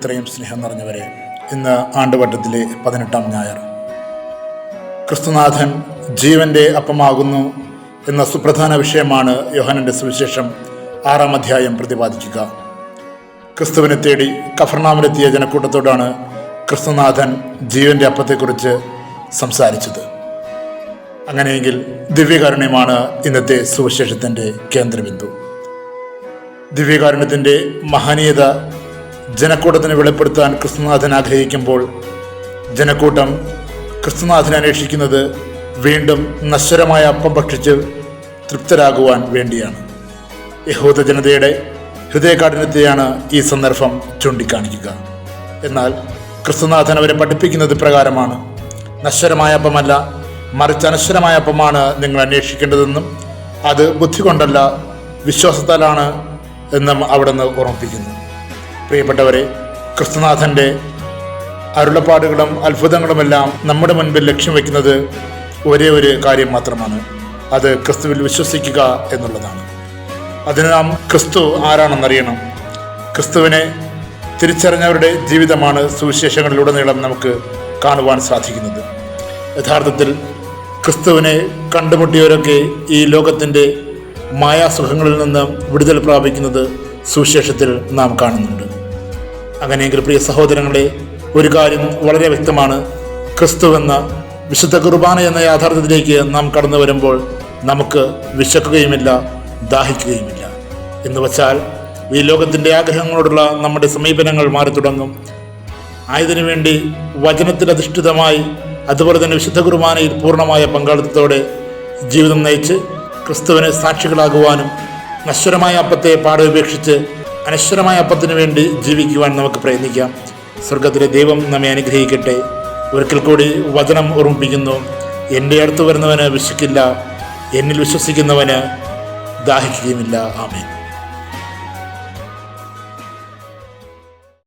ഇത്രയും സ്നേഹം നിറഞ്ഞവരെ, ഇന്ന് ആണ്ടുവട്ടത്തിലെ 18-ാം ഞായർ. ക്രിസ്തുനാഥൻ ജീവന്റെ അപ്പമാകുന്നു എന്ന സുപ്രധാന വിഷയമാണ് യോഹന്നാന്റെ സുവിശേഷം 6-ാം അധ്യായം പ്രതിപാദിക്കുക. ക്രിസ്തുവിനെ തേടി കഫർനാമിലെത്തിയ ജനക്കൂട്ടത്തോടാണ് ക്രിസ്തുനാഥൻ ജീവന്റെ അപ്പത്തെക്കുറിച്ച് സംസാരിച്ചത്. അങ്ങനെയെങ്കിൽ ദിവ്യകാരുണ്യമാണ് ഇന്നത്തെ സുവിശേഷത്തിൻ്റെ കേന്ദ്രബിന്ദു. ദിവ്യകാരുണ്യത്തിൻ്റെ മഹനീയത ജനക്കൂട്ടത്തിന് വെളിപ്പെടുത്താൻ ക്രിസ്തുനാഥൻ ആഗ്രഹിക്കുമ്പോൾ ജനക്കൂട്ടം ക്രിസ്തുനാഥനെ അന്വേഷിക്കുന്നത് വീണ്ടും നശ്വരമായ അപ്പം ഭക്ഷിച്ച് തൃപ്തരാകുവാൻ വേണ്ടിയാണ്. യഹൂദ ജനതയുടെ ഹൃദയകാഠിന്യത്തെയാണ് ഈ സന്ദർഭം ചൂണ്ടിക്കാണിക്കുക. എന്നാൽ ക്രിസ്തുനാഥൻ അവരെ പഠിപ്പിക്കുന്നത് പ്രകാരമാണ്. നശ്വരമായ അപ്പമല്ല, മറിച്ച് അനശ്വരമായ അപ്പമാണ് നിങ്ങൾ അന്വേഷിക്കേണ്ടതെന്നും അത് ബുദ്ധി കൊണ്ടല്ല വിശ്വാസത്താലാണ് എന്നും അവിടെ നിന്ന് ഓർമ്മിപ്പിക്കുന്നു. പ്രിയപ്പെട്ടവരെ, ക്രിസ്തുനാഥൻ്റെ അരുളപ്പാടുകളും അത്ഭുതങ്ങളുമെല്ലാം നമ്മുടെ മുൻപിൽ ലക്ഷ്യം വയ്ക്കുന്നത് ഒരേ ഒരു കാര്യം മാത്രമാണ്. അത് ക്രിസ്തുവിൽ വിശ്വസിക്കുക എന്നുള്ളതാണ്. അതിന് നാം ക്രിസ്തു ആരാണെന്നറിയണം. ക്രിസ്തുവിനെ തിരിച്ചറിഞ്ഞവരുടെ ജീവിതമാണ് സുവിശേഷങ്ങളിലുടനീളം നമുക്ക് കാണുവാൻ സാധിക്കുന്നത്. യഥാർത്ഥത്തിൽ ക്രിസ്തുവിനെ കണ്ടുമുട്ടിയവരൊക്കെ ഈ ലോകത്തിൻ്റെ മായാസുഖങ്ങളിൽ നിന്ന് വിടുതൽ പ്രാപിക്കുന്നത് സുവിശേഷത്തിൽ നാം കാണുന്നുണ്ട്. അങ്ങനെയെങ്കിൽ പ്രിയ സഹോദരങ്ങളെ, ഒരു കാര്യം വളരെ വ്യക്തമാണ്. ക്രിസ്തുവെന്ന വിശുദ്ധ കുർബാന എന്ന യാഥാർത്ഥ്യത്തിലേക്ക് നാം കടന്നു വരുമ്പോൾ നമുക്ക് വിശക്കുകയുമില്ല, ദാഹിക്കുകയുമില്ല. എന്ന് വച്ചാൽ ഈ ലോകത്തിൻ്റെ ആഗ്രഹങ്ങളോടുള്ള നമ്മുടെ സമീപനങ്ങൾ മാറി തുടങ്ങും. ആയതിനു വേണ്ടി വചനത്തിലധിഷ്ഠിതമായി, അതുപോലെ തന്നെ വിശുദ്ധ കുർബാനയിൽ പൂർണ്ണമായ പങ്കാളിത്തത്തോടെ ജീവിതം നയിച്ച് ക്രിസ്തുവിനെ സാക്ഷികളാകുവാനും നശ്വരമായ അപ്പത്തെ പാടെ ഉപേക്ഷിച്ച് അനശ്വരമായ അപ്പത്തിനു വേണ്ടി ജീവിക്കുവാൻ നമുക്ക് പ്രയത്നിക്കാം. സ്വർഗത്തിലെ ദൈവം നമ്മെ അനുഗ്രഹിക്കട്ടെ. ഒരിക്കൽ കൂടി വചനം ഓർമ്മിപ്പിക്കുന്നു: എൻ്റെ അടുത്ത് വരുന്നവന് വിശക്കില്ല, എന്നിൽ വിശ്വസിക്കുന്നവന് ദാഹിക്കുകയുമില്ല. ആമേൻ.